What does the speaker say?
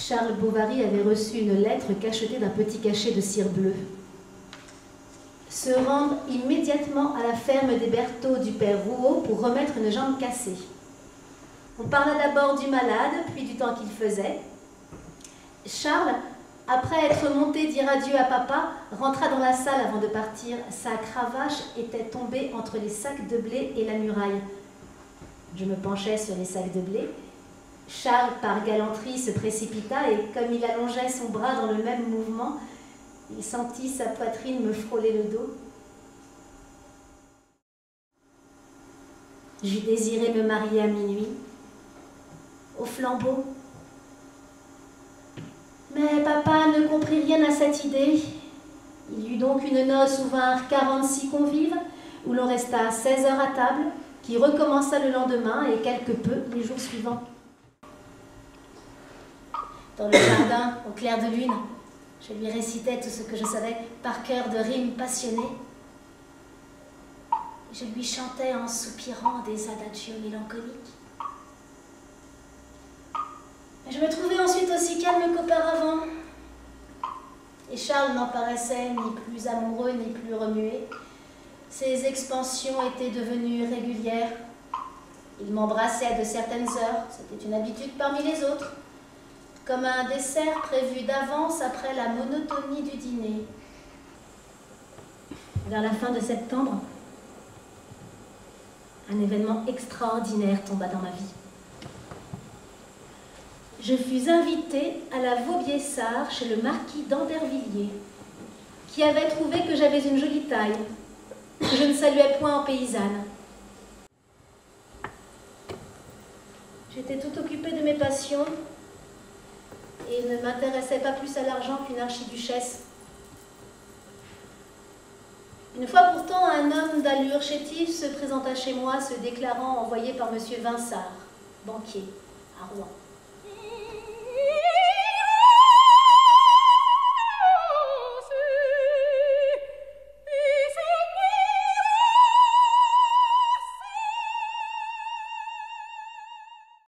Charles Bovary avait reçu une lettre cachetée d'un petit cachet de cire bleue. Se rendre immédiatement à la ferme des Berthaud du père Rouault pour remettre une jambe cassée. On parla d'abord du malade, puis du temps qu'il faisait. Charles, après être monté dire adieu à papa, rentra dans la salle avant de partir. Sa cravache était tombée entre les sacs de blé et la muraille. Je me penchai sur les sacs de blé. Charles, par galanterie, se précipita et, comme il allongeait son bras dans le même mouvement, il sentit sa poitrine me frôler le dos. J'eus désiré me marier à minuit, au flambeau. Mais papa ne comprit rien à cette idée. Il y eut donc une noce où vinrent 46 convives, où l'on resta 16 heures à table, qui recommença le lendemain et quelque peu les jours suivants. Dans le jardin, au clair de lune, je lui récitais tout ce que je savais par cœur de rimes passionnées. Je lui chantais en soupirant des adagios mélancoliques. Je me trouvais ensuite aussi calme qu'auparavant. Et Charles n'en paraissait ni plus amoureux ni plus remué. Ses expansions étaient devenues régulières. Il m'embrassait de certaines heures, c'était une habitude parmi les autres, comme un dessert prévu d'avance après la monotonie du dîner. Vers la fin de septembre, un événement extraordinaire tomba dans ma vie. Je fus invitée à la Vaubyessard chez le marquis d'Andervilliers, qui avait trouvé que j'avais une jolie taille, que je ne saluais point en paysanne. J'étais tout occupée de mes passions et ne m'intéressais pas plus à l'argent qu'une archiduchesse. Une fois pourtant, un homme d'allure chétive se présenta chez moi, se déclarant envoyé par M. Vinsart, banquier, à Rouen.